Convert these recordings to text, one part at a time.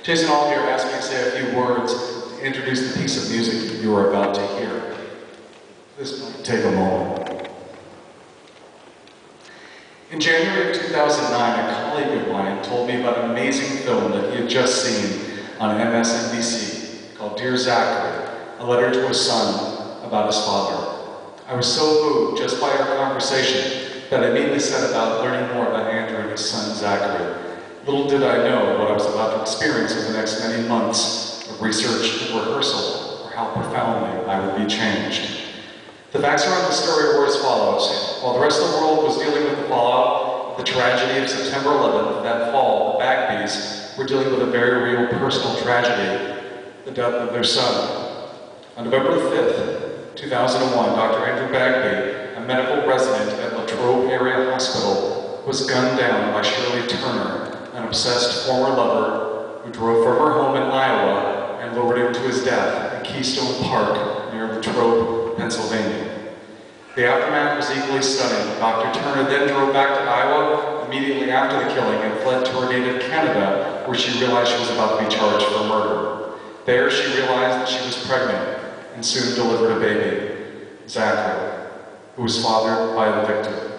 Jason Oliver asked me to say a few words to introduce the piece of music you are about to hear. This might take a moment. In January of 2009, a colleague of mine told me about an amazing film that he had just seen on MSNBC called Dear Zachary, a letter to a son about his father. I was so moved just by our conversation that I immediately set about learning more about Andrew and his son Zachary. Little did I know what I was about to experience over the next many months of research and rehearsal, or how profoundly I would be changed. The facts around the story were as follows. While the rest of the world was dealing with the fallout of the tragedy of September 11th, that fall, the Bagbys were dealing with a very real personal tragedy, the death of their son. On November 5th, 2001, Dr. Andrew Bagby, a medical resident at Latrobe Area Hospital, was gunned down by Shirley Turner, an obsessed former lover who drove from her home in Iowa and lured him to his death in Keystone Park near Latrobe, Pennsylvania. The aftermath was equally stunning. Dr. Turner then drove back to Iowa immediately after the killing and fled to her native Canada, where she realized she was about to be charged for murder. There she realized that she was pregnant and soon delivered a baby, Zachary, who was fathered by the victim.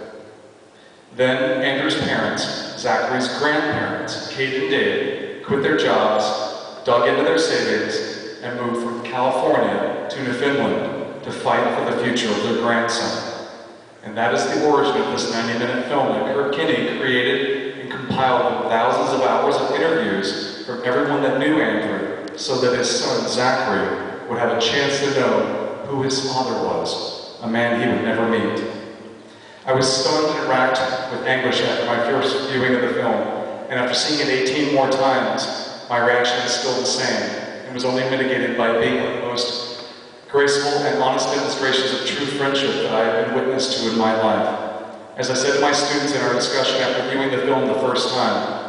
Then Andrew's parents, Zachary's grandparents, Kate and Dave, quit their jobs, dug into their savings, and moved from California to Newfoundland to fight for the future of their grandson. And that is the origin of this 90-minute film that Kurt Kinney created and compiled with thousands of hours of interviews from everyone that knew Andrew, so that his son, Zachary, would have a chance to know who his father was, a man he would never meet. I was stunned and racked with anguish after my first viewing of the film, and after seeing it 18 more times, my reaction is still the same, and was only mitigated by being one of the most graceful and honest demonstrations of true friendship that I have been witness to in my life. As I said to my students in our discussion after viewing the film the first time,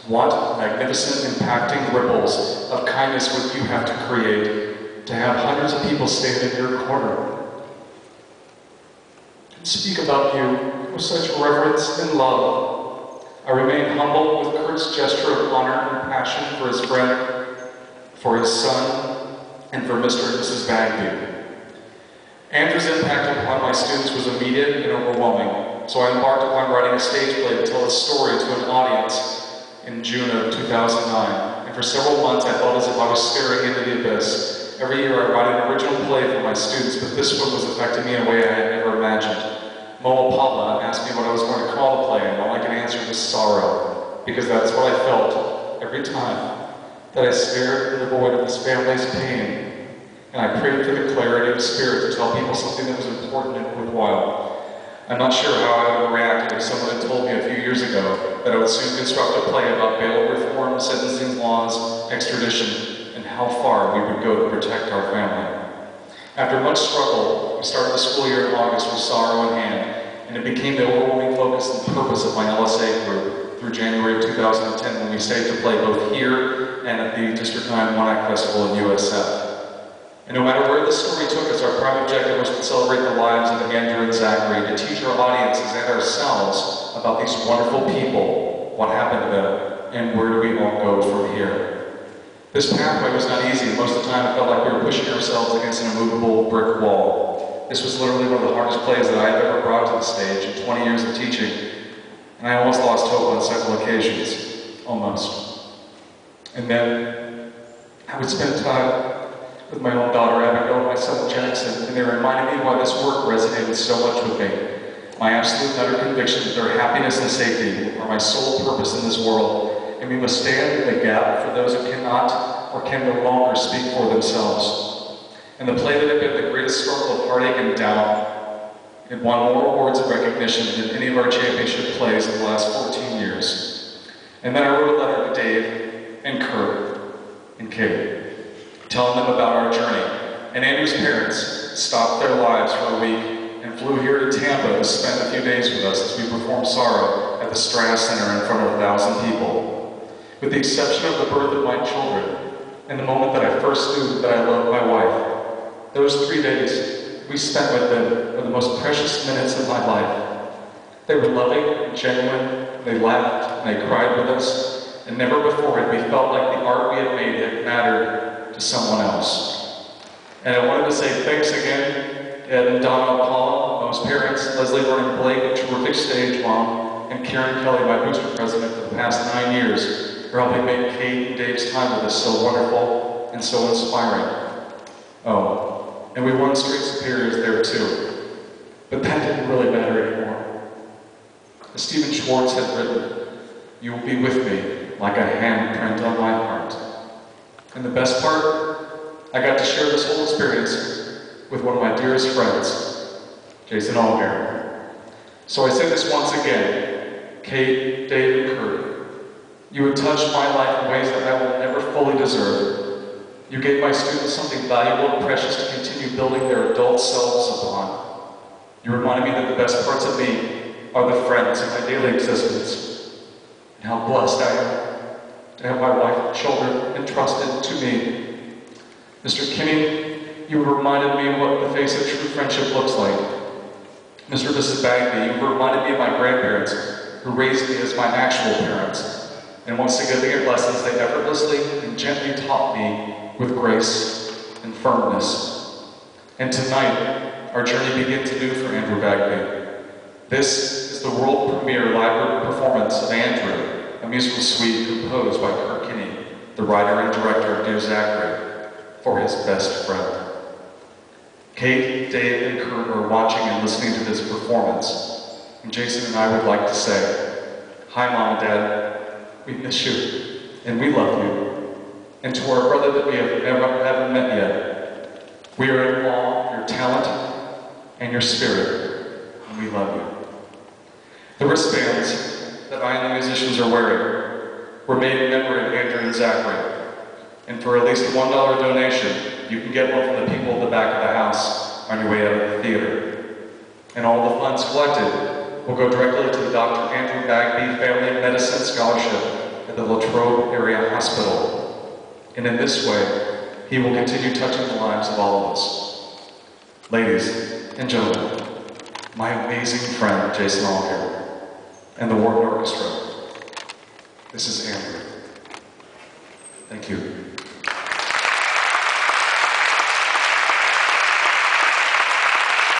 what magnificent impacting ripples of kindness would you have to create to have hundreds of people stand in your corner and speak about you with such reverence and love. I remain humbled with Kurt's gesture of honor and passion for his friend, for his son, and for Mr. and Mrs. Bagby. Andrew's impact upon my students was immediate and overwhelming, so I embarked upon writing a stage play to tell a story to an audience in June of 2009, and for several months I felt as if I was staring into the abyss. Every year I write an original play for my students, but this one was affecting me in a way I had never imagined. Moa Pabla asked me what I was going to call the play, and all I could answer was sorrow, because that's what I felt every time that I stared into the void of this family's pain, and I prayed for the clarity of spirit to tell people something that was important and worthwhile. I'm not sure how I would have reacted if someone had told me a few years ago that I would soon construct a play about bail reform, sentencing laws, extradition, and how far we would go to protect our family. After much struggle, we started the school year in August with sorrow in hand, and it became the overwhelming focus and purpose of my LSA group through January of 2010 when we staged the play both here and at the District 9 One Act Festival in USF. And no matter where the story took us, our prime objective was to celebrate the lives of Andrew and Zachary, to teach our audiences and ourselves about these wonderful people, what happened to them, and where do we all go from here. This pathway was not easy, and most of the time it felt like we were pushing ourselves against an immovable brick wall. This was literally one of the hardest plays that I have ever brought to the stage in 20 years of teaching, and I almost lost hope on several occasions. Almost. And then I would spend time with my own daughter Abigail and my son Jackson, and they reminded me why this work resonated so much with me. My absolute and utter conviction that their happiness and safety are my sole purpose in this world, and we must stand in the gap for those who cannot or can no longer speak for themselves. And the play that had been the greatest struggle of heartache and doubt, it won more awards and recognition than any of our championship plays in the last 14 years. And then I wrote a letter to Dave and Kurt and Kate, telling them about our journey. And Andrew's parents stopped their lives for a week and flew here to Tampa to spend a few days with us as we performed Sorrow at the Strass Center in front of 1,000 people. With the exception of the birth of my children and the moment that I first knew that I loved my wife, those 3 days we spent with them were the most precious minutes of my life. They were loving and genuine, they laughed and they cried with us, and never before had we felt like the art we had made had mattered to someone else. And I wanted to say thanks again to Ed and Donna Paula, Mo's parents, Leslie Vernon Blake, terrific stage mom, and Karen Kelly, my booster president for the past 9 years, for helping make Kate and Dave's time with us so wonderful and so inspiring. Oh, and we won Straight Superiors there too. But that didn't really matter anymore. As Stephen Schwartz had written, "You will be with me like a handprint on my heart." And the best part, I got to share this whole experience with one of my dearest friends, Jason Allgaier. So I say this once again, Kate, Dave, and Kurt, you have touched my life in ways that I will never fully deserve. You gave my students something valuable and precious to continue building their adult selves upon. You reminded me that the best parts of me are the friends in my daily existence, and how blessed I am to have my wife and children entrusted to me. Mr. Kinney, you reminded me what the face of true friendship looks like. Mr. and Mrs. Bagby, you reminded me of my grandparents, who raised me as my actual parents, and what significant lessons they effortlessly and gently taught me with grace and firmness. And tonight, our journey begins anew for Andrew Bagby. This is the world premiere live performance of Andrew, a musical suite composed by Kurt Kinney, the writer and director of Dear Zachary, for his best friend. Kate, Dave, and Kurt are watching and listening to this performance, and Jason and I would like to say, hi Mom and Dad, we miss you, and we love you. And to our brother that we haven't met yet, we are in awe of your talent and your spirit, and we love you. The wristbands that I and the musicians are wearing were made in memory of Andrew and Zachary. And for at least a $1 donation, you can get one from the people at the back of the house on your way out of the theater. And all the funds collected will go directly to the Dr. Andrew Bagby Family Medicine Scholarship at the Latrobe Area Hospital. And in this way, he will continue touching the lives of all of us. Ladies and gentlemen, my amazing friend, Jason Allgaier, and the Waren Orchestra, this is Andrew. Thank you.